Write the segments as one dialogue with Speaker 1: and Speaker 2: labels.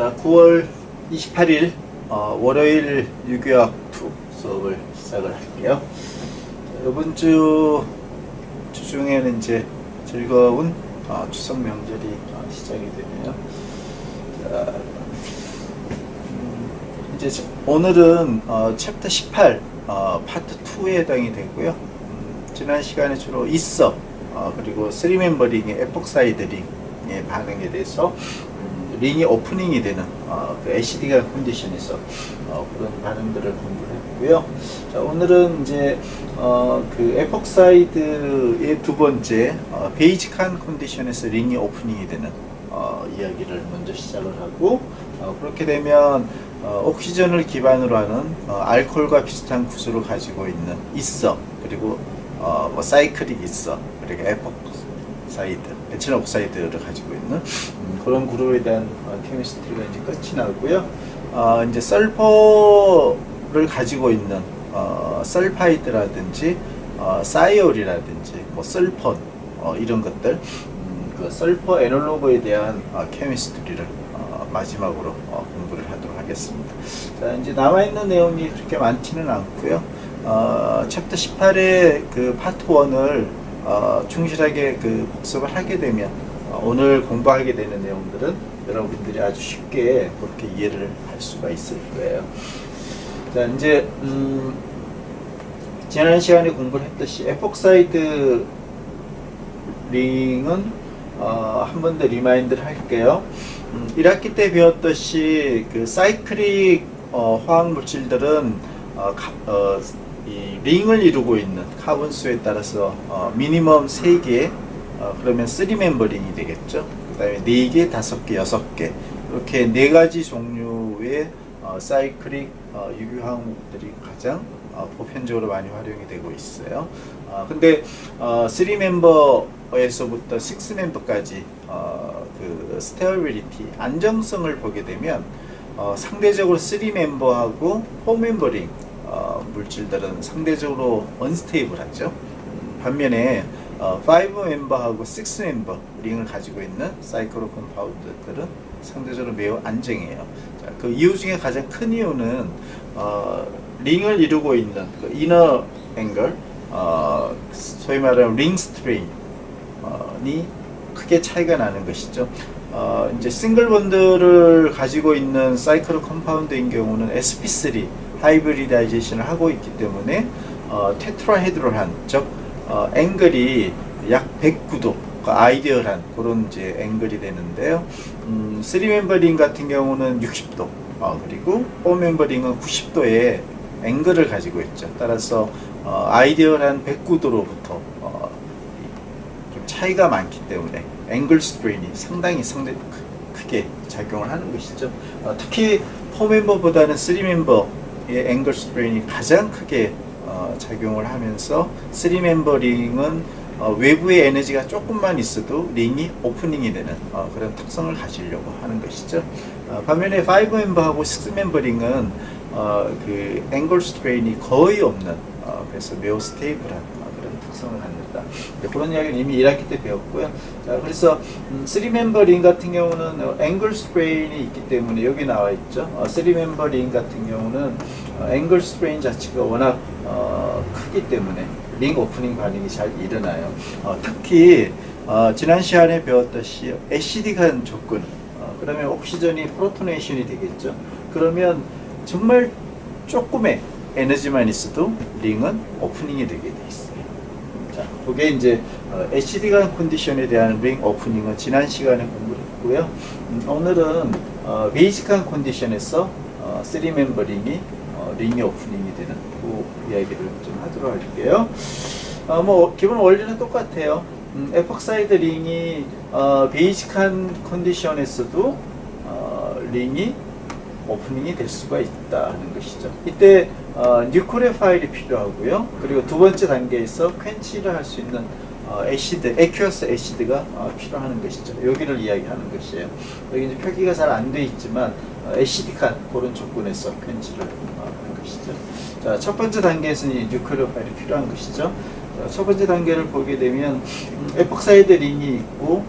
Speaker 1: 자, 9월 28일 월요일 유교학 2 수업을 시작을 할게요. 자, 이번 주 주중에는 이제 즐거운 추석 명절이 시작이 되네요. 자, 이제 오늘은 챕터 18 파트 2에 해당이 되고요. 지난 시간에 주로 있어 그리고 3멤버링의 에폭사이드 링의 반응에 대해서 링이 오프닝이 되는 그 ACD가 컨디션에서 그런 반응들을 공부했고요. 자, 오늘은 이제 그 에폭사이드의 두 번째 베이직한 컨디션에서 링이 오프닝이 되는 이야기를 먼저 시작을 하고, 그렇게 되면 옥시전을 기반으로 하는 알코올과 비슷한 구조를 가지고 있는 있어, 그리고 뭐 사이클릭 있어, 그리고 에폭사이드, 에틸 옥사이드를 가지고 있는 그런 그룹에 대한 케미스트리가 이제 끝이 나고요. 이제 설퍼를 가지고 있는 설파이드라든지 사이올이라든지 뭐 설펀 이런 것들, 그 설퍼 애널로그에 대한 케미스트리를 마지막으로 공부를 하도록 하겠습니다. 자, 이제 남아있는 내용이 그렇게 많지는 않고요. 챕터 18의 그 파트 1을 충실하게 그 복습을 하게 되면 오늘 공부하게 되는 내용들은 여러분들이 아주 쉽게 그렇게 이해를 할 수가 있을 거예요. 자, 이제 지난 시간에 공부를 했듯이 에폭사이드 링은 한 번 더 리마인드를 할게요. 1학기 때 배웠듯이 그 사이클릭 화학 물질들은 이 링을 이루고 있는 카본 수에 따라서 미니멈 3개, 그러면 3멤버링이 되겠죠. 그 다음에 4개, 5개, 6개 이렇게 4가지 종류의 사이클릭 유기화학물들이 가장 보편적으로 많이 활용이 되고 있어요. 근데 3멤버에서부터 6멤버까지 그 스테어빌리티, 안정성을 보게 되면 상대적으로 3멤버하고 4멤버링 물질들은 상대적으로 언스테이블하죠. 반면에 5멤버하고 6멤버 링을 가지고 있는 사이클로 컴파운드들은 상대적으로 매우 안정해요. 자, 그 이유 중에 가장 큰 이유는 링을 이루고 있는 그 이너 앵글, 소위 말하는 링 스트레인이 크게 차이가 나는 것이죠. 이제 싱글 본드를 가지고 있는 사이클로 컴파운드인 경우는 sp3 하이브리다이제이션을 하고 있기 때문에 테트라헤드럴한, 즉 앵글이 약 109도, 아이디얼한 그런 이제 앵글이 되는데요. 3멤버링 같은 경우는 60도, 그리고 4멤버링은 90도의 앵글을 가지고 있죠. 따라서 아이디얼한 109도로부터 좀 차이가 많기 때문에 앵글 스트레인이 상당히 크게 작용을 하는 것이죠. 특히 4멤버보다는 3멤버의 앵글 스트레인이 가장 크게 작용을 하면서 3멤버링은 외부의 에너지가 조금만 있어도 링이 오프닝이 되는 그런 특성을 가지려고 하는 것이죠. 반면에 5멤버하고 6멤버링은 그 앵글 스트레인이 거의 없는, 그래서 매우 스테이블한 그런 특성을 갖는다. 그런 이야기는 이미 1학기 때 배웠고요. 자, 그래서 3멤버 링 같은 경우는 앵글 스트레인이 있기 때문에 여기 나와 있죠. 3멤버 링 같은 경우는 앵글 스트레인 자체가 워낙 크기 때문에 링 오프닝 반응이 잘 일어나요. 특히 지난 시간에 배웠듯이 애시딕한 조건, 그러면 옥시전이 프로토네이션이 되겠죠. 그러면 정말 조금의 에너지만 있어도 링은 오프닝이 되게 돼 있어요. 자, 그게 이제 애시딕한 컨디션에 대한 링 오프닝은 지난 시간에 공부했고요. 오늘은 베이직한 컨디션에서 3멤버 링이 오프닝이 되는 그 이야기를 좀 하도록 할게요. 뭐 기본 원리는 똑같아요. 에폭사이드 링이 베이직한 컨디션에서도 링이 오프닝이 될 수가 있다는 것이죠. 이때 뉴클레 파일이 필요하고요. 그리고 두 번째 단계에서 퀸치를 할 수 있는 애시드, 에큐어스 애시드가 필요한 것이죠. 여기를 이야기하는 것이에요. 여기 이제 표기가 잘 안 돼 있지만 애시딕한 그런 조건에서 퀸치를 하는 것이죠. 자, 첫 번째 단계에서는 뉴클레 파일이 필요한 것이죠. 첫 번째 단계를 보게 되면 에폭사이드 링이 있고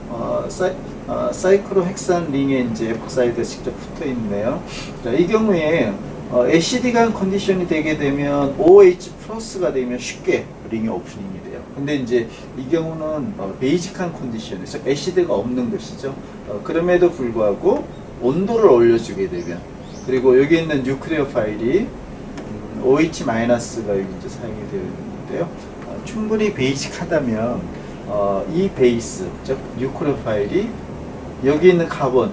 Speaker 1: 사이클로헥산 링에 이제 에폭사이드가 직접 붙어 있네요. 자, 이 경우에 애시디간 컨디션이 되게 되면 OH 플러스가 되면 쉽게 링이 오프닝이 돼요. 근데 이제 이 경우는 베이직한 컨디션에서 애시드가 없는 것이죠. 그럼에도 불구하고 온도를 올려주게 되면, 그리고 여기 있는 뉴클리어 파일이 OH-가 여기 이제 사용이 되어 있는데요. 충분히 베이직하다면 이 베이스, 즉 뉴클리어 파일이 여기 있는 카본,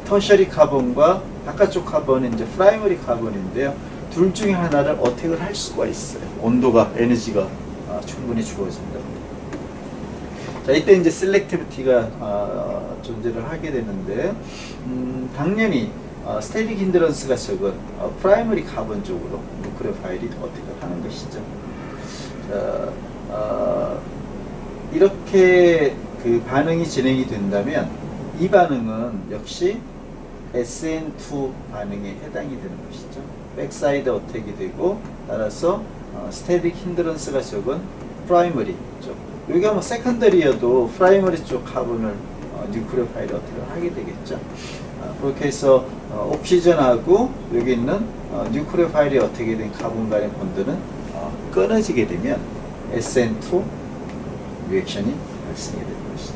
Speaker 1: 터셔리 카본과 바깥쪽 카본은 이제 프라이머리 카본인데요. 둘 중에 하나를 어택을 할 수가 있어요. 온도가, 에너지가 충분히 주어진다. 자, 이때 이제 셀렉티비티가 존재를 하게 되는데, 당연히 스테릭 힌드런스가 적은 프라이머리 카본 쪽으로 뉴클리어 파일이 어택을 하는 것이죠. 이렇게 그 반응이 진행이 된다면 이 반응은 역시 SN2 반응에 해당이 되는 것이죠. 백사이드 어택이 되고, 따라서 스테릭 힌드런스가 적은 프라이머리 쪽, 여기가 뭐 세컨더리여도 프라이머리 쪽 카본을 뉴클리어 파일이 어택을 하게 되겠죠. 그렇게 해서 옥시전하고 여기 있는 뉴클리어 파일이 어택이 된 카본 간의 본드는 끊어지게 되면 SN2 리액션이 발생이 되는 것이죠.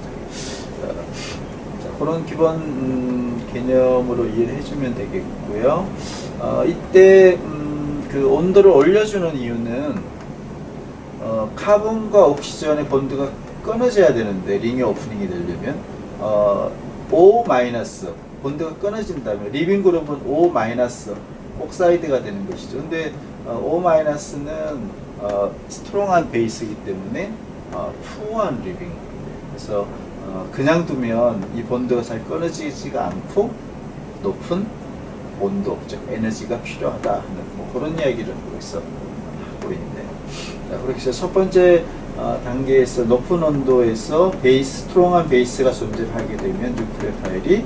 Speaker 1: 그런 기본 개념으로 이해를 해주면 되겠고요. 이때 그 온도를 올려주는 이유는 카본과 옥시전의 본드가 끊어져야 되는데, 링의 오프닝이 되려면 O- 본드가 끊어진다면 리빙 그룹은 O- 옥사이드가 되는 것이죠. 근데 O-는 스트롱한 베이스이기 때문에 푸어한 리빙, 그래서 그냥 두면 이 본드가 잘 끊어지지가 않고 높은 온도, 즉 에너지가 필요하다 하는 뭐 그런 이야기를 여기서 하고 있네요. 자, 그렇게 해서 첫 번째 단계에서 높은 온도에서 스트롱한 베이스가 존재를 하게 되면 뉴클리어 파일이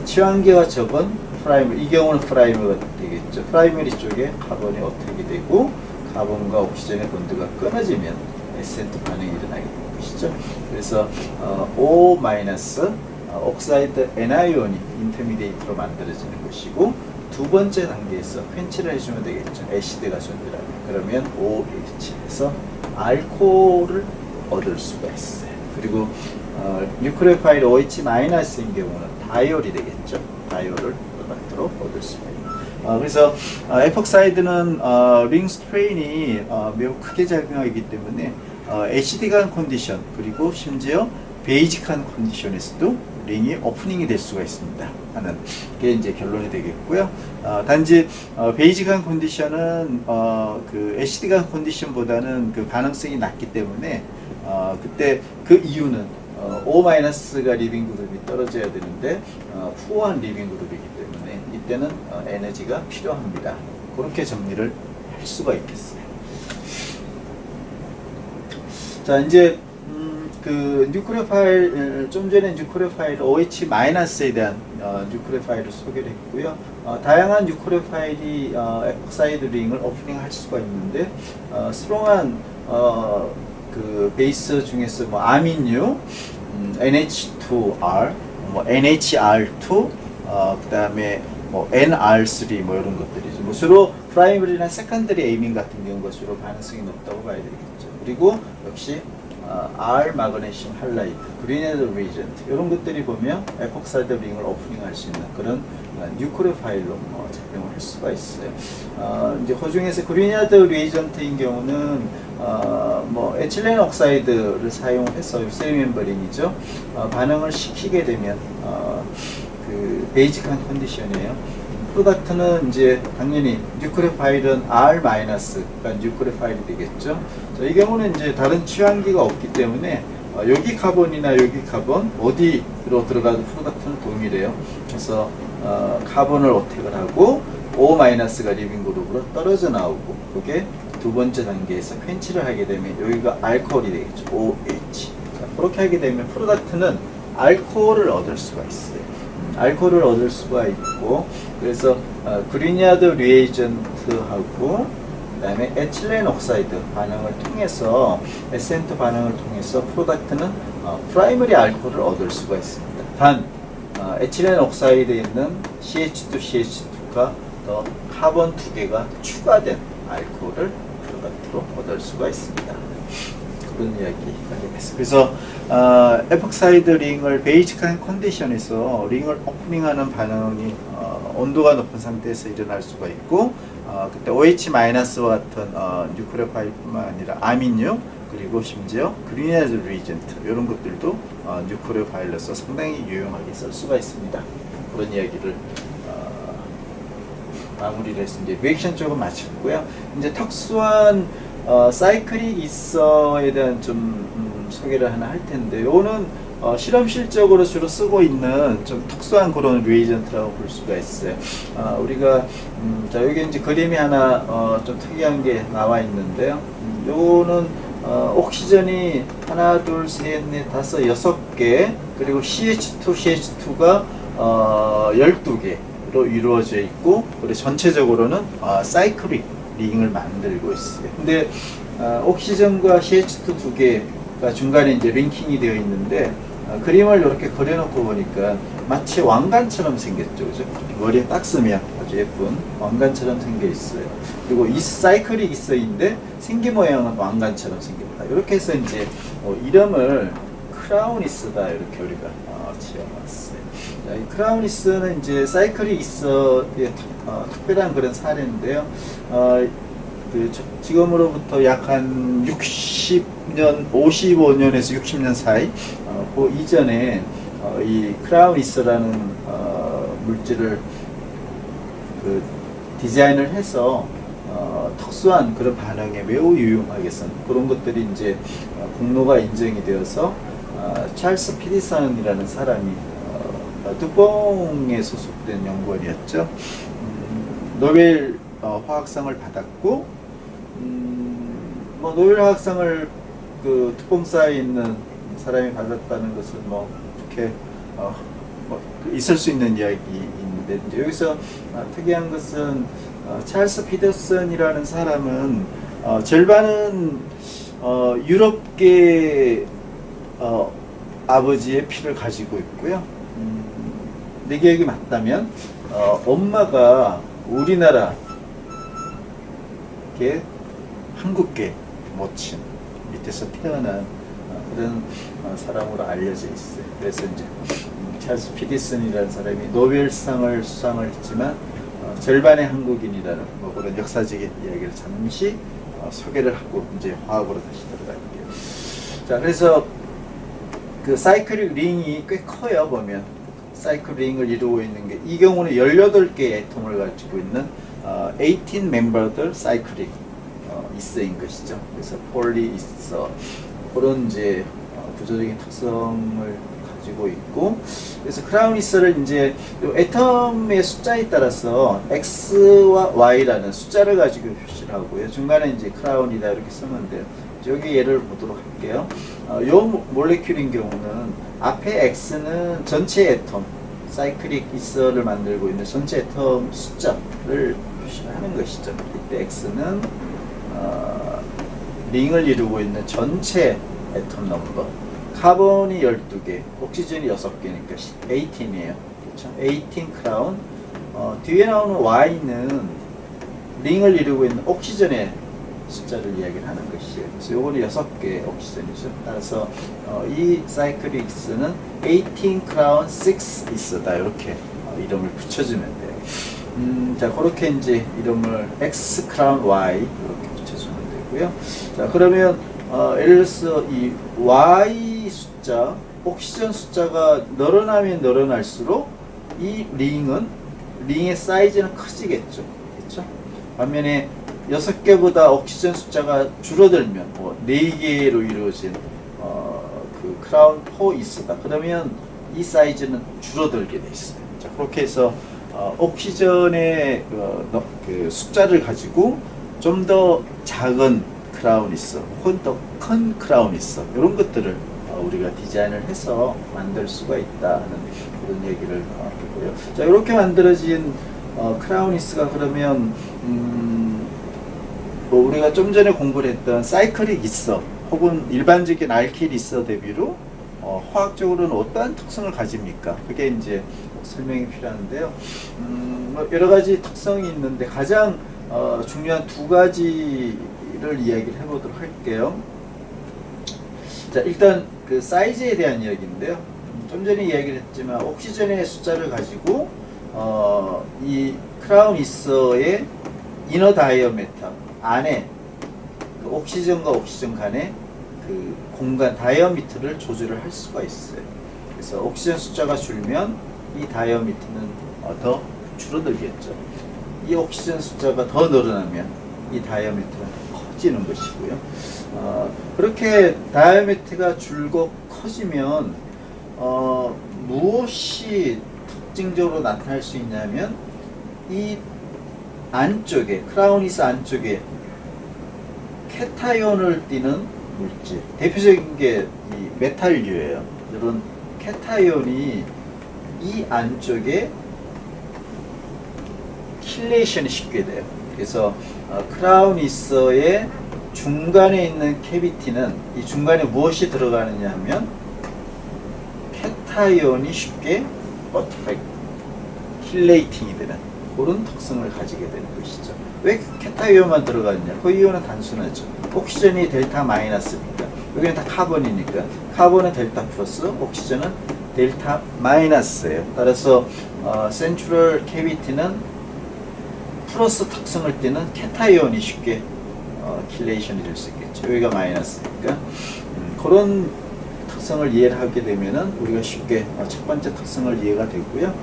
Speaker 1: 치환계가 적은 프라이머리, 이 경우는 프라이머리가 되겠죠. 프라이머리 쪽에 카본이 어택이 되고 카본과 옥시전의 본드가 끊어지면 SN2 반응이 일어나게 되는 것이죠. 그래서 O- 옥사이드 애나이온이 인터미디에이트로 만들어지는 것이고, 두 번째 단계에서 펜치를 해주면 되겠죠. 애시드가 존재하면. 그러면 OH에서 알코올을 얻을 수가 있어요. 그리고 뉴클리어 파일 OH-인 경우는 다이올이 되겠죠. 다이올을 프로덕트로 얻을 수가 있어요. 그래서 에폭사이드는 링 스트레인이 매우 크게 작용하기 때문에 애시드간 컨디션, 그리고 심지어 베이직한 컨디션에서도 링이 오프닝이 될 수가 있습니다 하는 게 이제 결론이 되겠고요. 단지 베이직한 컨디션은 그 애시드간 컨디션보다는 그 반응성이 낮기 때문에 그때 그 이유는 O-가 리빙 그룹이 떨어져야 되는데 푸어한 리빙 그룹이기 때문에 이때는 에너지가 필요합니다. 그렇게 정리를 할 수가 있겠어요. 자, 이제 그 뉴클리어 파일, 좀 전에 뉴클리어 파일 OH-에 대한 뉴클리어 파일을 소개를 했고요. 다양한 뉴클리어 파일이 에폭사이드 링을 오프닝 할 수가 있는데, 스트롱한 그 베이스 중에서 뭐 아민유, NH2R, 뭐 NHR2, 그 다음에 뭐 NR3 뭐 이런 것들이죠. 뭐 주로 프라이머리나 세컨더리 에이밍 같은 경우가 주로 가능성이 높다고 봐야 되겠죠. 그리고 역시 R 마그네슘 할라이드, 그린헤드 리전트 이런 것들이 보면 에폭사이드 링을 오프닝할 수 있는 그런 뉴클리어 파일로 작용을 할 수가 있어요. 이제 그 중에서 그린헤드 리전트인 경우는 뭐 에틸렌 옥사이드를 사용해서 셀멤버링이죠. 반응을 시키게 되면 그 베이직한 컨디션이에요. 프로덕트는 이제 당연히 뉴클리어 파일은 R-, 그러니까 뉴클리어 파일이 되겠죠. 자, 이 경우는 이제 다른 취환기가 없기 때문에 여기 카본이나 여기 카본 어디로 들어가도 프로덕트는 동일해요. 그래서 카본을 어택을 하고 O-가 리빙 그룹으로 떨어져 나오고, 그게 두 번째 단계에서 퀸치를 하게 되면 여기가 알코올이 되겠죠. OH. 자, 그렇게 하게 되면 프로덕트는 알코올을 얻을 수가 있어요. 알코올을 얻을 수가 있고, 그래서 그리냐드 리에이전트하고 다음에 에틸렌 옥사이드 반응을 통해서 에센트 반응을 통해서 프로덕트는 프라이머리 알코올을 얻을 수가 있습니다. 단 에틸렌 옥사이드에 있는 CH2, CH2가 더 카본 2개가 추가된 알코올을 프로덕트로 얻을 수가 있습니다. 그런 이야기가 되겠습니다. 그래서 에폭사이드 링을 베이직한 컨디션에서 링을 오프닝하는 반응이 온도가 높은 상태에서 일어날 수가 있고 그때 OH-와 같은 뉴크레오파일뿐만 아니라 아민류 그리고 심지어 그리네즈 리전트 이런 것들도 뉴크레오파일로서 상당히 유용하게 쓸 수가 있습니다. 그런 이야기를 마무리를 해서 이제 리액션 쪽은 마쳤고요. 이제 특수한 사이클릭 이서에 대한 좀 소개를 하나 할 텐데, 요거는 실험실적으로 주로 쓰고 있는 좀 특수한 그런 리에이전트라고 볼 수가 있어요. 우리가 자 여기 이제 그림이 하나 좀 특이한 게 나와 있는데요. 요거는 옥시전이 하나, 둘, 셋, 넷, 다섯, 여섯 개, 그리고 CH2가 12개로 이루어져 있고, 그리고 전체적으로는 사이클릭 링을 만들고 있어요. 근데 옥시전과 CH2 두 개가 중간에 이제 링킹이 되어 있는데 그림을 이렇게 그려놓고 보니까 마치 왕관처럼 생겼죠, 그죠? 머리에 딱 쓰면 아주 예쁜 왕관처럼 생겨 있어요. 그리고 이 사이클릭 있어인데 생긴 모양은 왕관처럼 생겼다. 이렇게 해서 이제 이름을 크라우니스다 이렇게 우리가 지어봤어요. 자, 이 크라우니스는 이제 사이클릭 있어의 특별한 그런 사례인데요. 지금으로부터 약 한 60년, 55년에서 60년 사이, 그 이전에 이 크라우니스라는 물질을 디자인을 해서 특수한 그런 반응에 매우 유용하게 쓴 그런 것들이 이제 공로가 인정이 되어서 찰스 피디슨이라는 사람이 뚜껑에 소속된 연구원이었죠. 노벨 화학상을 받았고, 뭐 노벨 화학상을 그 뚜껑사에 있는 사람이 받았다는 것은 뭐 이렇게 뭐 있을 수 있는 이야기인데, 이제 여기서 특이한 것은 찰스 피더슨이라는 사람은 절반은 유럽계 아버지의 피를 가지고 있고요. 내 기억이 맞다면 엄마가 우리나라 한국계 모친 밑에서 태어난 그런 사람으로 알려져 있어요. 그래서 이제 찰스 피디슨이라는 사람이 노벨상을 수상을 했지만 절반의 한국인이라는 뭐 그런 역사적인 이야기를 잠시 소개를 하고 이제 화학으로 다시 들어갈게요. 자, 그래서 그 사이클릭 링이 꽤 커요. 보면 사이클 링을 이루고 있는 게, 이 경우는 18개의 애톰을 가지고 있는 18 멤버들 사이클릭 이서인 것이죠. 그래서 폴리 이서 그런 이제 구조적인 특성을 가지고 있고, 그래서 크라운 이서를 이제 애텀의 숫자에 따라서 X와 Y라는 숫자를 가지고 표시를 하고요. 중간에 이제 크라운이다 이렇게 쓰면 돼요. 여기 예를 보도록 할게요. 요 몰레큘인 경우는 앞에 X는 전체 애톰, 사이클릭 이서를 만들고 있는 전체 애톰 숫자를 표시하는 것이죠. 이때 X는 링을 이루고 있는 전체 애톰 넘버, 카본이 12개, 옥시전이 6개니까 18이에요. 그렇죠? 18 크라운. 뒤에 나오는 Y는 링을 이루고 있는 옥시전의 숫자를 이야기를 하는 것이에요. 그래서 요거는 6개 옥시전이죠. 따라서 이 사이클릭 이서는 18 크라운 6 이서다 이렇게 이름을 붙여주면 돼요. 자, 그렇게 이제 이름을 X 크라운 Y 이렇게 붙여주면 되고요. 자, 그러면 예를 들어서 이 Y 숫자, 옥시전 숫자가 늘어나면 늘어날수록 이 링의 사이즈는 커지겠죠. 그렇죠? 반면에 6개보다 옥시전 숫자가 줄어들면 뭐 4개로 이루어진 그 크라운 4 이서다. 그러면 이 사이즈는 줄어들게 돼 있어요. 자, 그렇게 해서 옥시전의 그 숫자를 가지고 좀 더 작은 크라운 있어, 혹은 더 큰 크라운 있어, 이런 것들을 우리가 디자인을 해서 만들 수가 있다는 그런 얘기를 하고요. 자, 이렇게 만들어진 크라우니스가 그러면 뭐 우리가 좀 전에 공부를 했던 사이클릭 있어 혹은 일반적인 알킬 있어 대비로 화학적으로는 어떠한 특성을 가집니까? 그게 이제 설명이 필요한데요. 뭐 여러 가지 특성이 있는데 가장 중요한 두 가지를 이야기를 해보도록 할게요. 자, 일단 그 사이즈에 대한 이야기인데요. 좀 전에 이야기를 했지만 옥시전의 숫자를 가지고 이 크라운 이서의 이너 다이어미터 안에 그 옥시전과 옥시전 간의 그 공간 다이어미터를 조절을 할 수가 있어요. 그래서 옥시전 숫자가 줄면 이 다이어미터는 더 줄어들겠죠. 이 옥시전 숫자가 더 늘어나면 이 다이어미터는 커지는 것이고요. 그렇게 다이어미터가 줄고 커지면 무엇이 특징적으로 나타날 수 있냐면 이 안쪽에 크라운이스 안쪽에 캐타이온을 띠는 물질, 대표적인 게 이 메탈류예요. 이런 캐타이온이 이 안쪽에 킬레이션이 쉽게 돼요. 그래서 크라운이스의 중간에 있는 캐비티는 이 중간에 무엇이 들어가느냐 하면 캐타이온이 쉽게 어떻게 킬레이팅이 되는 그런 특성을 가지게 되는 것이죠. 왜 캐타이온만 들어가느냐? 그 이유는 단순하죠. 옥시전이 델타 마이너스니까 여기는 다 카본이니까 카본은 델타 플러스, 옥시전은 델타 마이너스예요. 따라서 센트럴 캐비티는 플러스 특성을 띠는 캐타이온이 쉽게 킬레이션이 될 수 있겠죠. 여기가 마이너스니까 그런 특성을 이해를 하게 되면은 우리가 쉽게 첫 번째 특성을 이해가 되고요.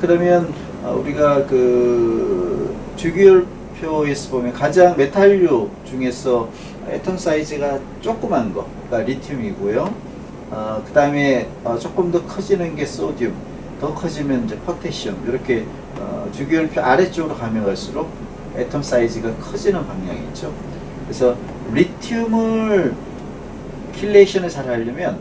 Speaker 1: 그러면 우리가 그 주기율표에서 보면 가장 메탈류 중에서 애톰 사이즈가 조그만 거가 리튬이고요. 그 다음에 조금 더 커지는 게 소듐, 더 커지면 이제 포테시움. 이렇게 주기율표 아래쪽으로 가면 갈수록 애톰 사이즈가 커지는 방향이죠. 그래서 리튬을 킬레이션을 잘 하려면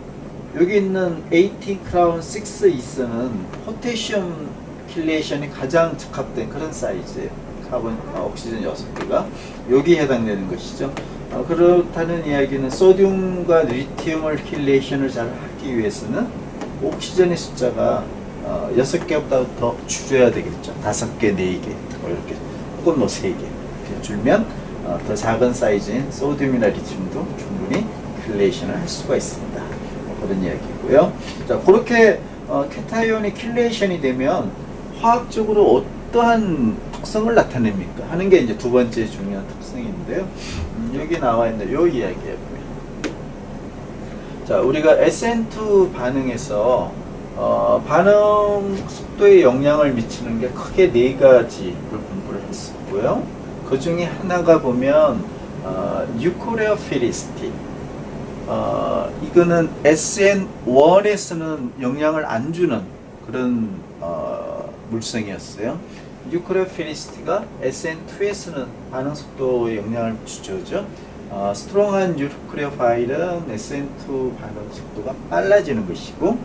Speaker 1: 여기 있는 18 크라운 6 이스는 포테시움 킬레이션이 가장 적합된 그런 사이즈예요. 카본, 옥시전 6개가 여기에 해당되는 것이죠. 그렇다는 이야기는 소듐과 리튬을 킬레이션을 잘 하기 위해서는 옥시전의 숫자가 6개보다 더 줄여야 되겠죠. 5개, 4개 이렇게 혹은 뭐 3개 이렇게 줄면 더 작은 사이즈인 소듐이나 리튬도 충분히 킬레이션을 할 수가 있습니다. 그런 이야기고요. 자, 그렇게 캐타이온이 킬레이션이 되면 화학적으로 어떠한 특성을 나타냅니까? 하는 게 이제 두 번째 중요한 특성인데요. 여기 나와 있는 요 이야기예요. 자, 우리가 SN2 반응에서 반응 속도에 영향을 미치는 게 크게 네 가지를 공부를 했었고요. 그 중에 하나가 보면 뉴클레오피리시티. 이거는 SN1에서는 영향을 안 주는 그런 물성이었어요. 뉴클레오피리시티가 SN2에서는 반응 속도에 영향을 주죠. 스트롱한 뉴클레오파일은 SN2 반응 속도가 빨라지는 것이고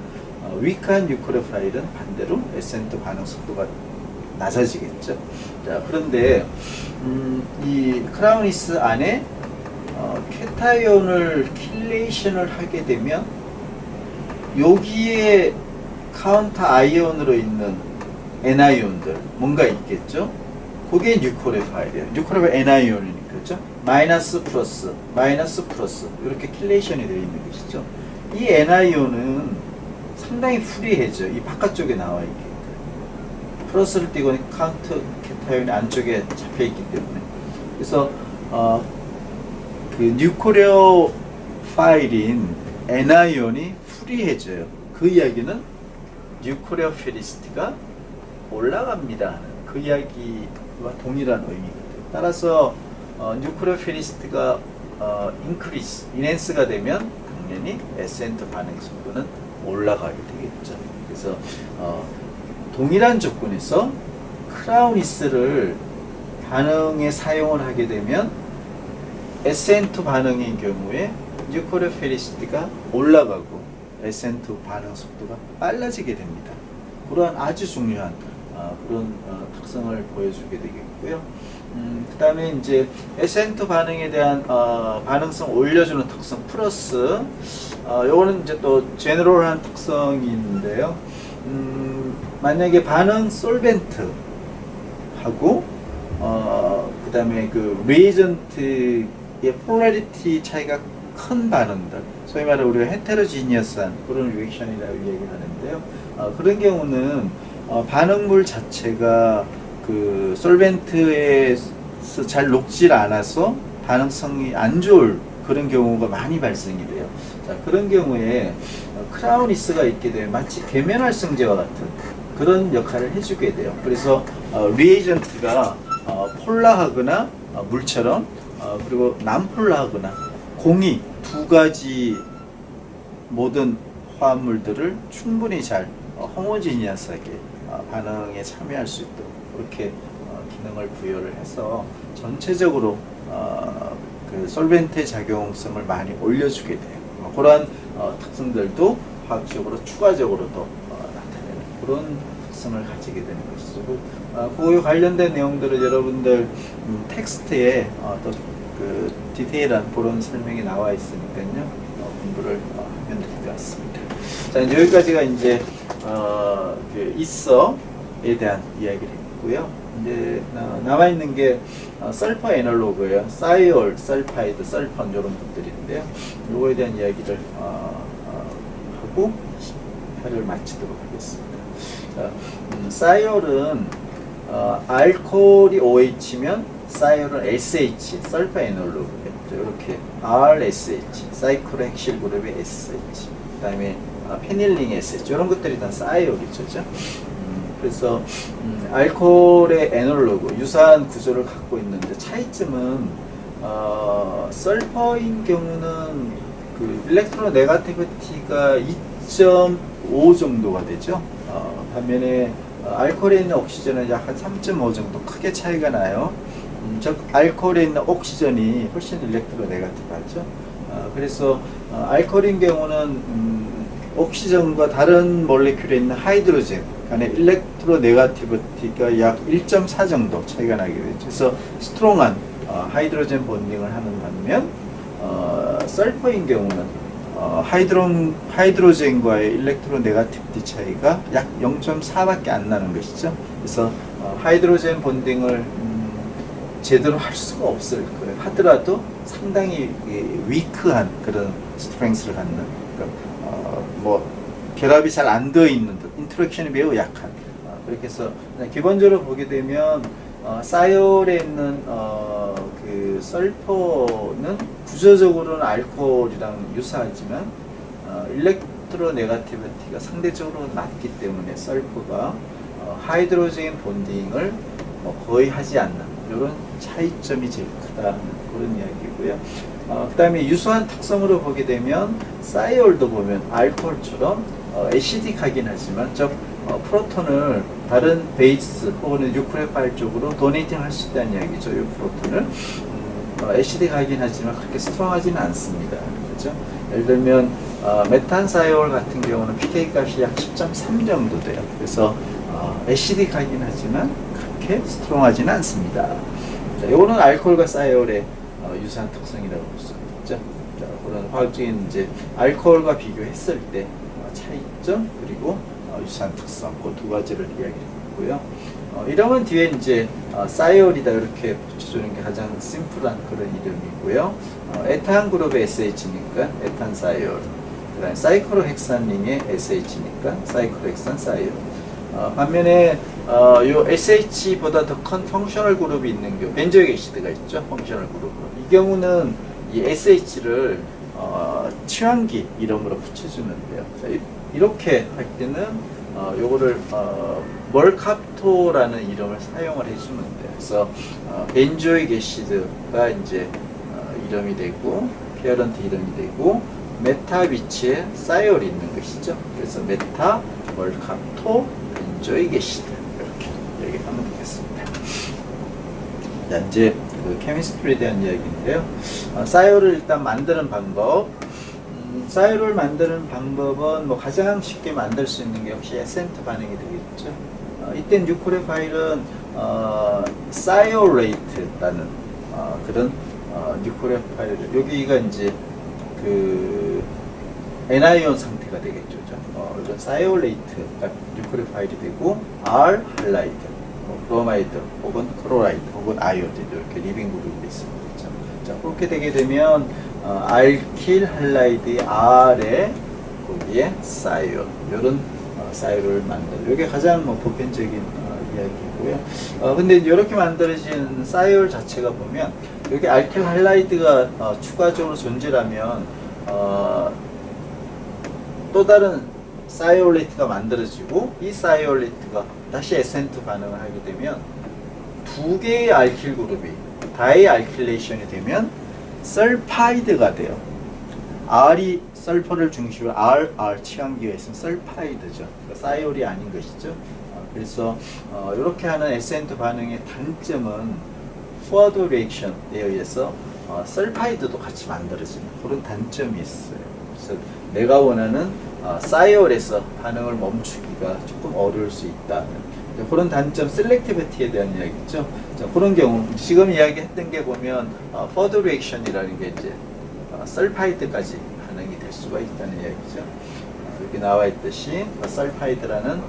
Speaker 1: 위크한 뉴클레오파일은 반대로 SN2 반응 속도가 낮아지겠죠. 자, 그런데 이 크라운이스 안에 캐타이온을 킬레이션을 하게 되면 여기에 카운터 아이온으로 있는 N아이온들 뭔가 있겠죠. 그게 뉴클레오파일이에요. 뉴클레오파일 N아이온이니까 그렇죠. 마이너스 플러스 마이너스 플러스 이렇게 킬레이션이 되어 있는 것이죠. 이 N아이온은 상당히 프리해져. 이 바깥쪽에 나와 있게 플러스를 띄고 카운터 캐타이온이 안쪽에 잡혀 있기 때문에 그래서 그 뉴클레오 파일인 N아이온이 프리해져요. 그 이야기는 뉴클레오피리시티가 올라갑니다. 그 이야기와 동일한 의미거든요. 따라서 뉴클레오피리시티가 인핸스가 되면 당연히 SN2 반응 속도는 올라가게 되겠죠. 그래서 동일한 조건에서 크라운이스를 반응에 사용을 하게 되면 SN2 반응인 경우에 뉴클레오피리시티가 올라가고 SN2 반응 속도가 빨라지게 됩니다. 그러한 아주 중요한 그런 특성을 보여주게 되겠고요. 그 다음에 이제 에센트 반응에 대한 반응성 올려주는 특성 플러스 요거는 이제 또 제너럴한 특성이 있는데요. 만약에 반응 솔벤트 하고 그 다음에 그 리에이전트의 폴라리티 차이가 큰 반응들, 소위 말해 우리가 헤테로지니어스한 그런 리액션이라고 얘기를 하는데요. 그런 경우는 반응물 자체가 그 솔벤트에서 잘 녹질 않아서 반응성이 안 좋을 그런 경우가 많이 발생이 돼요. 자, 그런 경우에 크라우니스가 있게 되면 마치 계면활성제와 같은 그런 역할을 해주게 돼요. 그래서 리에이전트가 폴라하거나 물처럼 그리고 난폴라하거나 공이 두 가지 모든 화합물들을 충분히 잘 호모지니어스하게 반응에 참여할 수 있도록 그렇게 기능을 부여를 해서 전체적으로 그 솔벤트의 작용성을 많이 올려주게 돼요. 그러한 특성들도 화학적으로 추가적으로 더 나타내는 그런 특성을 가지게 되는 것이죠. 그거에 관련된 내용들을 여러분들 텍스트에 또 그 디테일한 그런 설명이 나와 있으니까요. 공부를 하면 될 것 같습니다. 자, 이제 여기까지가 이제 그 있어에 대한 이야기를 했고요. 이제 남아 있는 게 설퍼 애널로그예요. 사이올, 설파이드, 설펀 이런 것들인데요. 요거에 대한 이야기를 하고 회를 마치도록 하겠습니다. 자, 사이올은 알코올이 OH면 사이올은 SH, 설퍼 애널로그예요. 이렇게 RSH, 사이클 핵실 그룹의 SH, 그 다음에 페닐링 SH 이런 것들이 다 사이올이죠. 그래서 알코올의 애널로그 유사한 구조를 갖고 있는데 차이점은 설퍼인 경우는 그 일렉트로 네가티비티가 2.5 정도가 되죠. 반면에 알코올에 있는 옥시전은 약 한 3.5 정도 크게 차이가 나요. 즉 알코올에 있는 옥시전이 훨씬 일렉트로 네가티브하죠. 그래서 알코올인 경우는 옥시전과 다른 몰레큘에 있는 하이드로젠 간의 일렉트로 네가티비티가 약 1.4 정도 차이가 나게 되죠. 그래서 스트롱한 하이드로젠 본딩을 하는 반면 설퍼인 경우는 하이드로젠과의 일렉트로 네가티비티 차이가 약 0.4밖에 안 나는 것이죠. 그래서 하이드로젠 본딩을 제대로 할 수가 없을 거예요. 하더라도 상당히 위크한 그런 스트렝스를 갖는, 그러니까 뭐 결합이 잘 안 되어 있는 듯, 인터랙션이 매우 약한. 그렇게 해서 기본적으로 보게 되면 사이올에 있는 그 설퍼는 구조적으로는 알코올이랑 유사하지만 일렉트로 네가티비티가 상대적으로 낮기 때문에 설퍼가 하이드로젠 본딩을 거의 하지 않는 이런 차이점이 제일 크다는 그런 이야기고요. 그 다음에 유사한 특성으로 보게 되면 사이올도 보면 알코올처럼 애시딕하긴 하지만 즉 프로톤을 다른 베이스 혹은 뉴클레오파일 쪽으로 도네이팅 할 수 있다는 이야기죠. 이 프로톤을 애시딕하긴 하지만 그렇게 스트롱하지는 않습니다. 그렇죠? 예를 들면 메탄사이올 같은 경우는 pK 값이 약 10.3 정도 돼요. 그래서 애시딕하긴 하지만 그렇게 스트롱하지는 않습니다. 자, 이거는 알코올과 사이올의 유사한 특성이라고 볼 수 있죠. 자, 그런 화학적인 이제 알코올과 비교했을 때 차이점 그리고 유사한 특성 그 두 가지를 이야기했고요. 이러면 뒤에 이제 사이올이다 이렇게 붙여주는 게 가장 심플한 그런 이름이고요. 에탄 그룹의 SH니까 에탄 사이올. 그다음에 사이클로헥산링의 SH니까 사이클로헥산 사이올. 반면에 요 SH보다 더 큰 펑셔널 그룹이 있는 경우 벤조익 애시드가 있죠. 펑셔널 그룹으로. 이 경우는 이 SH를 취환기 이름으로 붙여주는데요. 자, 이렇게 할 때는 요거를 멀캅토라는 이름을 사용을 해주는데, 그래서 벤조익 애시드가 이제 이름이 되고 페어런트 이름이 되고 메타 위치에 사이올이 있는 것이죠. 그래서 메타 멀캅토 벤조익 애시드 이렇게 얘기하면 되겠습니다. 자, 이제 그 케미스트리에 대한 이야기인데요. 사이올을 일단 만드는 방법. 사이올을 만드는 방법은 뭐 가장 쉽게 만들 수 있는 게 역시 에센트 반응이 되겠죠. 이때 뉴클레오파일은 사이오레이트라는 그런 뉴클레어 파일, 여기가 이제 그 애나이온 상태가 되겠죠. 이런 사이오레이트가 뉴클레어 파일이 되고, R 할라이드, 브로마이드 혹은 클로라이드 혹은 아이오드, 이렇게 리빙 그룹이 있습니다. 자, 그렇게 되게 되면 알킬 할라이드의 R에 거기에 사이올, 이런 사이올을 만들어. 이게 가장 보편적인 이야기고요. 근데 이렇게 만들어진 사이올 자체가 보면 여기 알킬 할라이드가 추가적으로 존재하면 또 다른 사이올레이트가 만들어지고, 이 사이올레이트가 다시 SN2 반응을 하게 되면 두 개의 알킬 그룹이 다이 알킬레이션이 되면 설파이드가 돼요. R이 설퍼를 중심으로 R 취향기가 있으면 설파이드죠. 그러니까 사이올이 아닌 것이죠. 그래서 이렇게 하는 SN2 반응의 단점은 포워드 리액션에 의해서 설파이드도 같이 만들어지는 그런 단점이 있어요. 그래서 내가 원하는 사이올에서 반응을 멈추기가 조금 어려울 수 있다는 그런 단점, 셀렉티비티에 대한 이야기죠. 자, 그런 경우 지금 이야기했던 게 보면 포워드 리액션이라는 게 이제 설파이드까지 반응이 될 수가 있다는 이야기죠. 여기 나와 있듯이 설파이드라는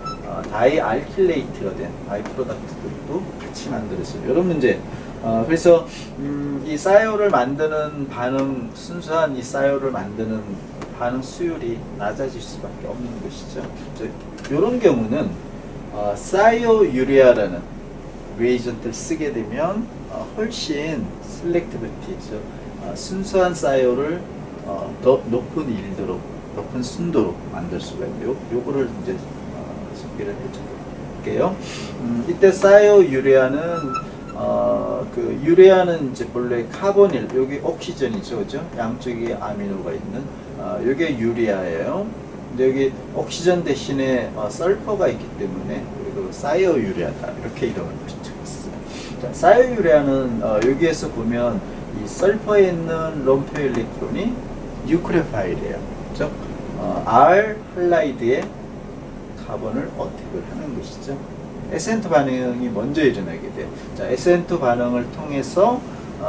Speaker 1: 다이알킬레이트가 된 바이프로덕트들도 같이 만들어지는 이런 문제. 그래서 이 사이올을 만드는 반응, 순수한 이 사이올을 만드는 반응 수율이 낮아질 수밖에 없는 것이죠. 이런 경우는 사이오유리아라는 리에이전트를 쓰게 되면 훨씬 셀렉티비티죠. 순수한 사이올을 더 높은 일도로, 높은 순도로 만들 수가 있는 요거를 이제 소개를 해줄게요. 이때 사이오유레아는 그 유레아는 이제 본래 카보닐, 여기 옥시전이죠, 그죠? 양쪽에 아미노가 있는 요게 유레아예요. 근데 여기 옥시전 대신에 설퍼가 있기 때문에 그리고 사이오유레아다, 이렇게 이름을 붙였어요. 자, 사이오유레아는 여기에서 보면 이 설퍼에 있는 롬표 일렉트론이 뉴클레오파일이에요. 즉 R 할라이드의 카본을 어택을 하는 것이죠. SN2 반응이 먼저 일어나게 돼요. 자, SN2 반응을 통해서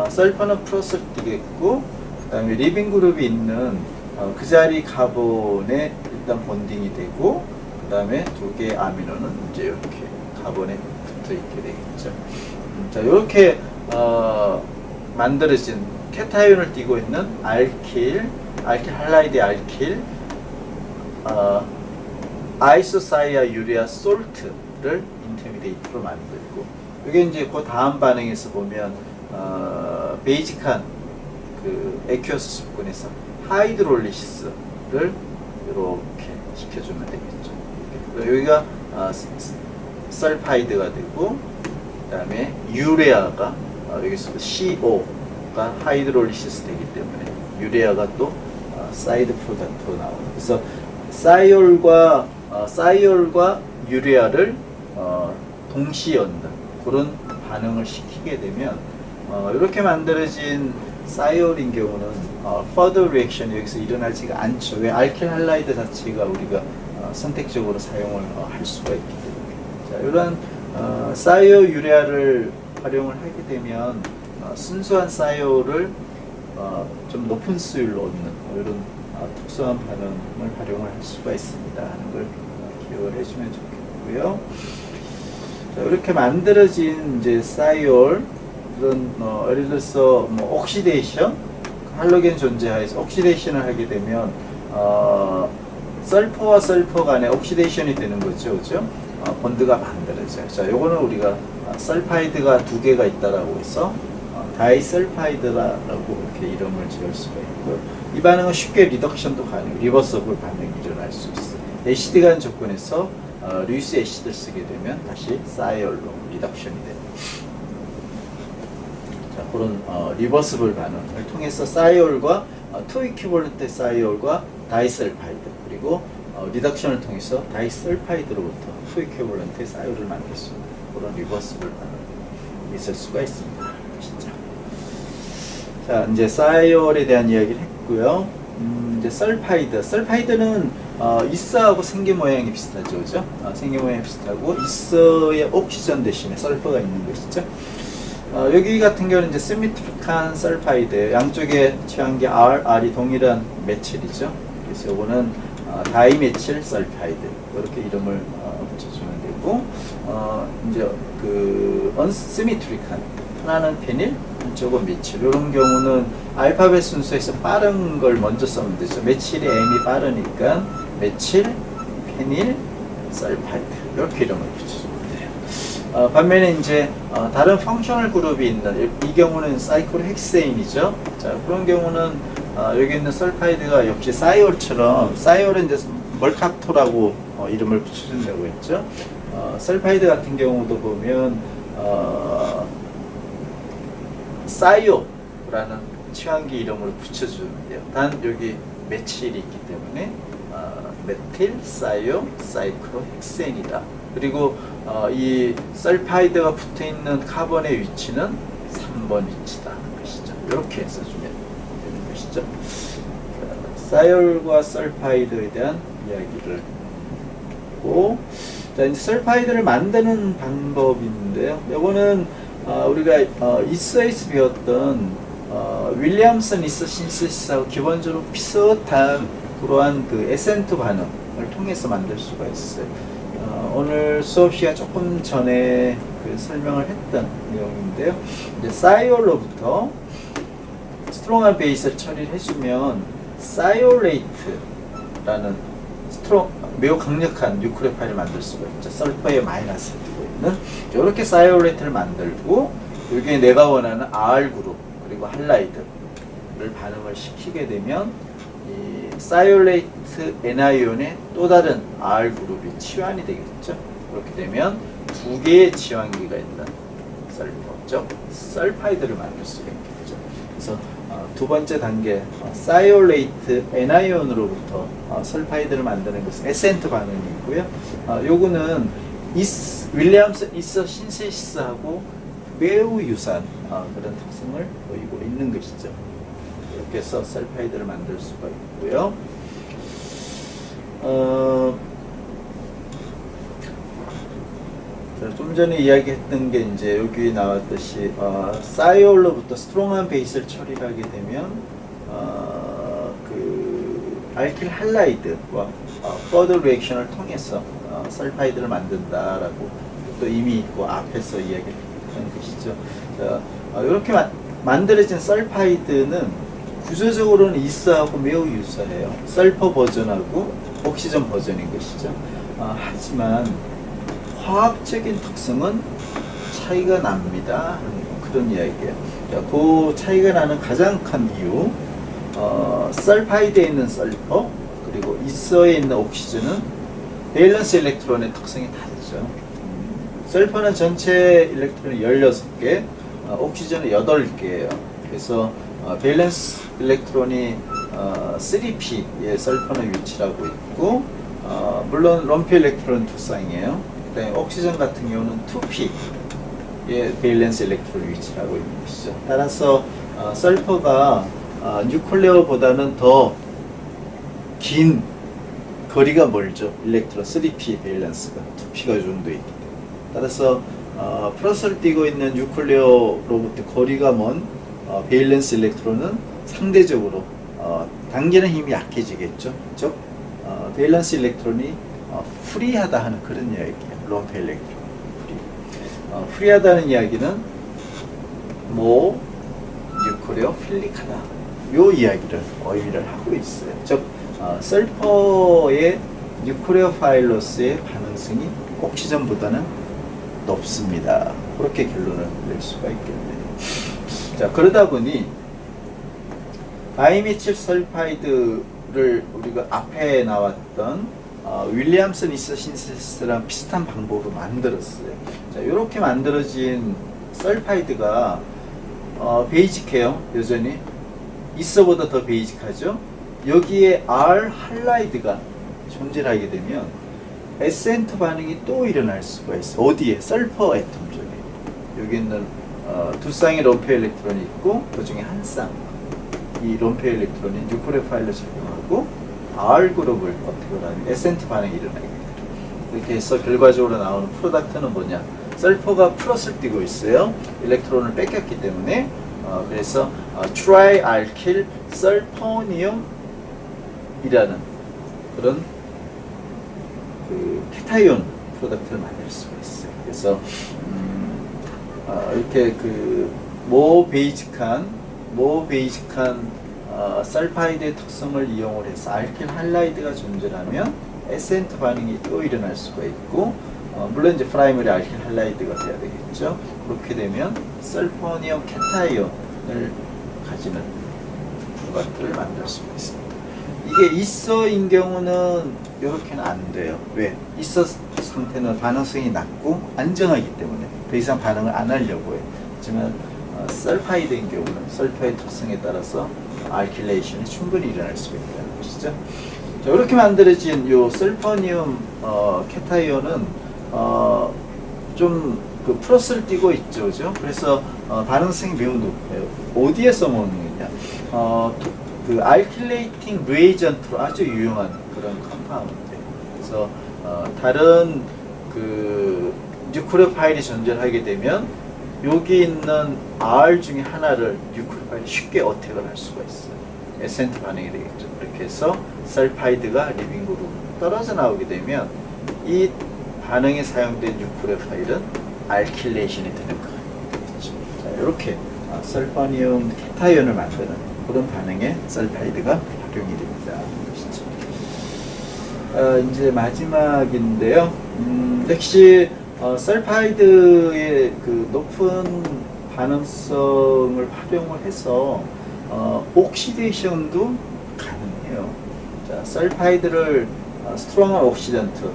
Speaker 1: 설퍼는 플러스를 띄겠고, 그 다음에 리빙 그룹이 있는 그 자리 카본에 일단 본딩이 되고, 그 다음에 두 개의 아미노는 이제 이렇게 카본에 붙어 있게 되겠죠. 자, 이렇게 만들어진 케타이온을 띠고 있는 알킬 할라이드 알킬, 아이소사이아 유리아 솔트를 인터미디에이트로 만들고, 이게 이제 그 다음 반응에서 보면 베이직한 그 에큐어스 수분에서 하이드롤리시스를 이렇게 시켜주면 되겠죠. 여기가 설파이드가 되고, 그 다음에 유레아가 여기서 CO가 하이드롤리시스 되기 때문에 유레아가 또 사이드 프로덕트로 나오는. 그래서 사이올과 유레아를 동시에 얻는 그런 반응을 시키게 되면 이렇게 만들어진 사이올인 경우는 further reaction 여기서 일어나지가 않죠. 왜? 알킬 할라이드 자체가 우리가 선택적으로 사용을 할 수가 있기 때문에. 자, 이런 사이오 유레아를 활용을 하게 되면 순수한 사이올을 좀 높은 수율로 얻는 이런 특수한 반응을 활용을 할 수가 있습니다 하는 걸 기억을 해주면 좋겠고요. 자, 이렇게 만들어진 이제 사이올, 이런 예를 들어서 옥시데이션, 할로겐 존재하에서 옥시데이션을 하게 되면 설퍼와 설퍼 간에 옥시데이션이 되는 거죠, 그죠? 본드가 만들어져요. 자, 요거는 우리가 설파이드가 두 개가 있다라고 해서 다이설파이드라고 이렇게 이름을 지을 수가 있고요. 이 반응은 쉽게 리덕션도 가능, 리버서블 반응이 일어날 수 있어요. 애시드 간 조건에서 류이스 애시드를 쓰게 되면 다시 사이올로 리덕션이 됩니다. 자, 그런 리버서블 반응을 통해서 사이올과 투 이퀴벌런트 사이올과 다이설파이드, 그리고 리덕션을 통해서 다이설파이드로부터 투 이퀴벌런트 사이올을 만들 수 있는 그런 리버서블 반응이 있을 수가 있습니다. 진짜. 자, 이제 사이올에 대한 이야기를 했고요. 이제 설파이드는 이스하고 생기 모양이 비슷하죠, 그죠? 생기 모양이 비슷하고 이스의 옥시전 대신에 설퍼가 있는 것이죠. 여기 같은 경우는 이제 시미트릭한 설파이드, 양쪽에 취한 게 R이 동일한 메칠이죠. 그래서 이거는 다이메칠 설파이드 이렇게 이름을 붙여주면 되고, 이제 그 언시미트릭한, 하나는 페닐, 한쪽은 메칠. 이런 경우는 알파벳 순서에서 빠른 걸 먼저 쓰면 되죠. 메칠이 M이 빠르니까 메칠, 페닐, 설파이드 이렇게 이름을 붙여주면 돼요. 반면에 이제 다른 펑셔널 그룹이 있는, 이 경우는 사이클로헥세인이죠. 자, 그런 경우는 여기 있는 설파이드가 역시 사이올처럼, 사이올은 이제 멀카토라고 이름을 붙여준다고 했죠. 설파이드 같은 경우도 보면 사이오라는 취환기 이름으로 붙여주는데요. 단 여기 메칠이 있기 때문에 메틸, 사이오, 사이클로헥센이다. 그리고 이 설파이드가 붙어있는 카본의 위치는 3번 위치다 하는 것이죠. 이렇게 써주면 되는 것이죠. 사이올과 설파이드에 대한 이야기를 하고, 자, 이제 설파이드를 만드는 방법인데요. 이거는 우리가 이스에서 배웠던 윌리엄슨 이스 신세시스하고 기본적으로 비슷한 그러한 그 에센트 반응을 통해서 만들 수가 있어요. 오늘 수업 시간 조금 전에 그 설명을 했던 내용인데요. 이제 사이올로부터 스트롱한 베이스를 처리를 해주면 사이올레이트라는 매우 강력한 뉴클레오파일을 만들 수가 있죠. 설퍼에 마이너스를 두고 있는 이렇게 사이올레이트를 만들고, 여기에 내가 원하는 R 그룹 그리고 할라이드를 반응을 시키게 되면 이 사이올레이트 N아이온의 또 다른 R 그룹이 치환이 되겠죠. 그렇게 되면 두 개의 치환기가 있는 설퍼죠. 설파이드를 만들 수가 있겠죠. 그래서 두 번째 단계 사이올레이트 N아이온으로부터 설파이드를 만드는 것은 에센트 반응이고요. 요거는 윌리엄슨 이서 신세시스하고 매우 유사한 그런 특성을 보이고 있는 것이죠. 이렇게 해서 설파이드를 만들 수가 있고요. 좀 전에 이야기했던 게 이제 여기 나왔듯이 사이올로부터 스트롱한 베이스를 처리하게 되면 그 알킬 할라이드와 퍼더 리액션을 통해서 설파이드를 만든다라고 또 이미 그 앞에서 이야기했던 것이죠. 자, 이렇게 만들어진 설파이드는 구조적으로는 이스하고 매우 유사해요. 설퍼 버전하고 옥시전 버전인 것이죠. 하지만 화학적인 특성은 차이가 납니다. 그런 이야기예요. 자, 그 차이가 나는 가장 큰 이유, 설파이드에 있는 설퍼 그리고 이서에 있는 옥시전은 밸런스 일렉트론의 특성이 다르죠. 설퍼는 전체 일렉트론이 16개, 옥시전은 8개예요. 그래서 밸런스 일렉트론이 3p의 설퍼는 위치하고 있고, 물론 럼피 일렉트론 2쌍이에요. 옥시전 같은 경우는 2p의 밸런스 일렉트론 위치하고 있는 것이죠. 따라서 설퍼가 뉴클레어보다는 더 긴 거리가 멀죠. 일렉트론 3p 밸런스가 2p가 정도 있기 때문에. 따라서 플러스를 띄고 있는 뉴클레어로부터 거리가 먼 밸런스 일렉트론은 상대적으로 당기는 힘이 약해지겠죠. 즉 밸런스 일렉트론이 프리하다 하는 그런 이야기예요. 럼피 일렉트론 프리하다는 이야기는 뉴클레어 필릭하다, 요 이야기를 의미를 하고 있어요. 즉 설퍼의 뉴클레어 파일로스의 반응성이 옥시전보다는 높습니다. 그렇게 결론을 낼 수가 있겠네요. 자, 그러다 보니 다이메칠 설파이드를 우리가 앞에 나왔던 윌리엄슨 이서 신세시스랑 비슷한 방법으로 만들었어요. 자, 이렇게 만들어진 설파이드가 베이직해요. 여전히 이서보다 더 베이직하죠. 여기에 R 할라이드가 존재하게 되면 에센트 반응이 또 일어날 수가 있어요. 어디에? 설퍼 애톰 쪽에. 여기 있는 두 쌍의 럼피 일렉트론이 있고 그 중에 한 쌍, 이 롬페 일렉트론이 뉴클레오 파일을 적용하고 R 그룹을 어떻게 하면 SNT 반응이 일어나게 돼요. 이렇게 해서 결과적으로 나오는 프로덕트는 뭐냐? 설퍼가 플러스를 띄고 있어요. 일렉트론을 뺏겼기 때문에 그래서 트라이알킬 설포니움이라는 그런 그 케타이온 프로덕트를 만들 수가 있어요. 그래서 이렇게 그 모베이직한 설파이드의 특성을 이용을 해서 알킬 할라이드가 존재하면 SN2 반응이 또 일어날 수가 있고, 물론 이제 프라이머리 알킬 할라이드가 돼야 되겠죠. 그렇게 되면 설포니움 케타이온을 가지는 프로덕트를 만들 수가 있습니다. 이게 있어인 경우는 이렇게는 안 돼요. 왜? 있어 상태는 반응성이 낮고 안정하기 때문에 더 이상 반응을 안 하려고 해요. 하지만 설파이드인 경우는 설파의 특성에 따라서 알킬레이션이 충분히 일어날 수가 있다는 것이죠. 자, 이렇게 만들어진 이 설포니움 케타이온은 좀 그 플러스를 띄고 있죠, 그죠? 그래서 반응성이 매우 높아요. 어디에 써먹느냐? 그 알킬레이팅 리에이전트로 아주 유용한 그런 컴파운드. 그래서 다른 그 뉴클레오 파일이 존재하게 되면 여기 있는 R 중에 하나를 뉴클레오 파일이 쉽게 어택을 할 수가 있어요. SNT 반응이 되겠죠. 그렇게 해서 설파이드가 리빙으로 떨어져 나오게 되면 이 반응에 사용된 뉴클레오 파일은 알킬레이션이 되는 거예요. 자, 이렇게 설포니움 케타이온을 만드는 그런 반응에 설파이드가 활용이 됩니다. 이제 마지막인데요. 역시 설파이드의 그 높은 반응성을 활용을 해서 옥시데이션도 가능해요. 자, 설파이드를 스트롱한 옥시던트,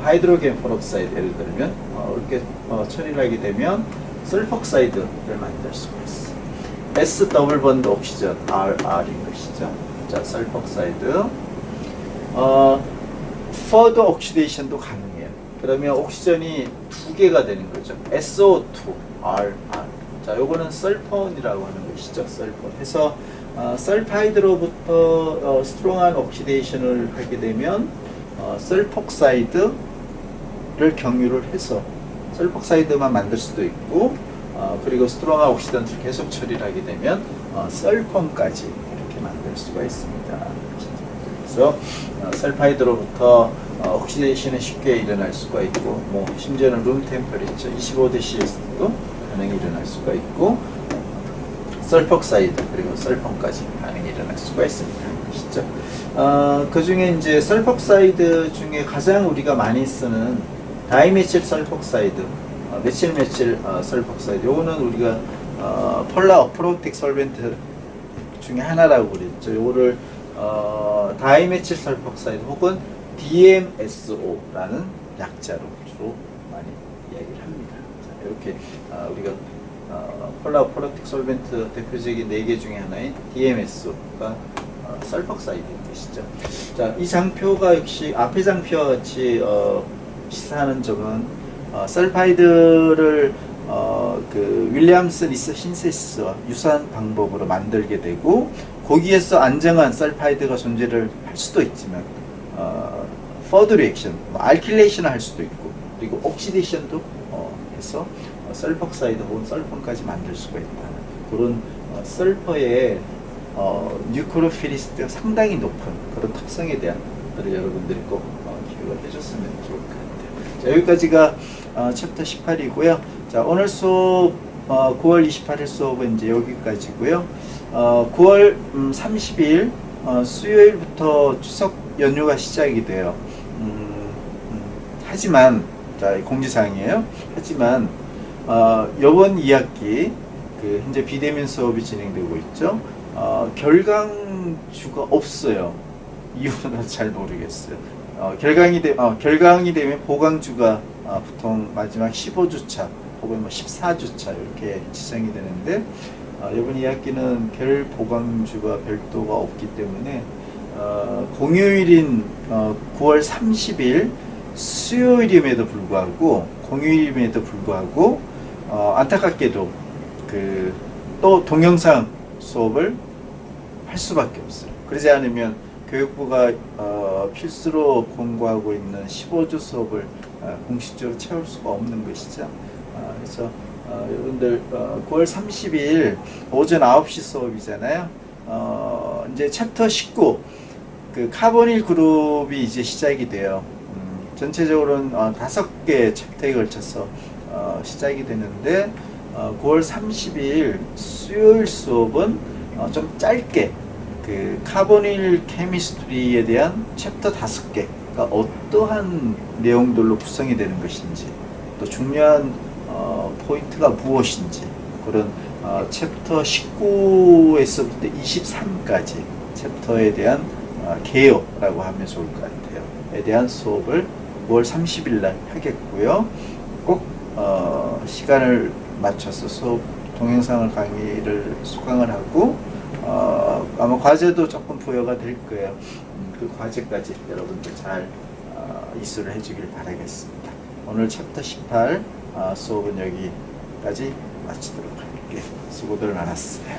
Speaker 1: 하이드로겐 페록사이드 예를 들면 이렇게 처리를 하게 되면 설퍽사이드를 만들 수가 있어요. S 더블 번드 옥시전 RR인 것이죠. 자, 설퍽사이드. further oxidation도 가능해요. 그러면 옥시전이 두 개가 되는 거죠. SO2 RR. 자, 요거는 설폰이라고 하는 것이죠. 설폰. 해서 설파이드로부터 스트롱한 옥시데이션을 하게 되면 설폭사이드를 경유를 해서 설폭사이드만 만들 수도 있고, 그리고 스트롱한 옥시던트를 계속 처리를 하게 되면 설폰까지 이렇게 만들 수가 있습니다. 그래서 설파이드로부터 옥시데이션이 쉽게 일어날 수가 있고, 뭐 심지어는 룸 템퍼리처 25°C에서도 반응이 일어날 수가 있고, 설폭사이드 그리고 설폰까지 반응이 일어날 수가 있습니다. 아시죠? 그 중에 이제 설폭사이드 중에 가장 우리가 많이 쓰는 다이메칠 설폭사이드, 메칠 설폭사이드, 요거는 우리가 폴라 어프로틱 솔벤트 중에 하나라고 그랬죠. 요거를 다이메칠 설폭사이드 혹은 DMSO라는 약자로 주로 많이 이야기를 합니다. 자, 이렇게 우리가 폴라 어프로틱 솔벤트 대표적인 4개 중에 하나인 DMSO가 설폭사이드인 것이죠. 자, 이 장표가 역시 앞의 장표와 같이 시사하는 점은 설파이드를 그 윌리엄슨 리서 신세스와 유사한 방법으로 만들게 되고, 거기에서 안정한 설파이드가 존재를 할 수도 있지만 퍼드 리액션, 알킬레이션을 할 수도 있고, 그리고 옥시데이션도 해서 설퍽사이드 혹은 설폰까지 만들 수가 있다는 그런 설퍼의 뉴크로피리시티가 상당히 높은 그런 특성에 대한 것들을 여러분들이 꼭 기억을 해줬으면 좋을 것 같아요. 자, 여기까지가 챕터 18이고요. 자, 오늘 수업 9월 28일 수업은 이제 여기까지고요. 9월 30일 수요일부터 추석 연휴가 시작이 돼요. 하지만, 자, 공지사항이에요. 하지만 이번 2학기 그 현재 비대면 수업이 진행되고 있죠. 결강주가 없어요. 이유는 잘 모르겠어요. 결강이 되면 보강주가 보통 마지막 15주차 혹은 뭐 14주차 이렇게 지정이 되는데, 이번 2학기는 별 보강주가 별도가 없기 때문에 공휴일인 9월 30일 수요일임에도 불구하고 안타깝게도 그 또 동영상 수업을 할 수밖에 없어요. 그러지 않으면 교육부가 필수로 공고하고 있는 15주 수업을 공식적으로 채울 수가 없는 것이죠. 그래서 여러분들 9월 30일 오전 9시 수업이잖아요. 이제 챕터 19 그 카보닐 그룹이 이제 시작이 돼요. 전체적으로는 5개 챕터에 걸쳐서 시작이 되는데 9월 30일 수요일 수업은 좀 짧게 그 카보닐 케미스트리에 대한 챕터 5개가 어떠한 내용들로 구성이 되는 것인지 또 중요한 포인트가 무엇인지 그런 챕터 19에서부터 23까지 챕터에 대한 개요라고 하면 좋을 것 같아요. 에 대한 수업을 9월 30일 날 하겠고요. 꼭 시간을 맞춰서 수업 동영상을 강의를 수강을 하고 아마 과제도 조금 부여가 될 거예요. 그 과제까지 여러분들 잘 이수를 해주길 바라겠습니다. 오늘 챕터 18 수업은 여기까지 마치도록 할게요. 수고들 많았어요.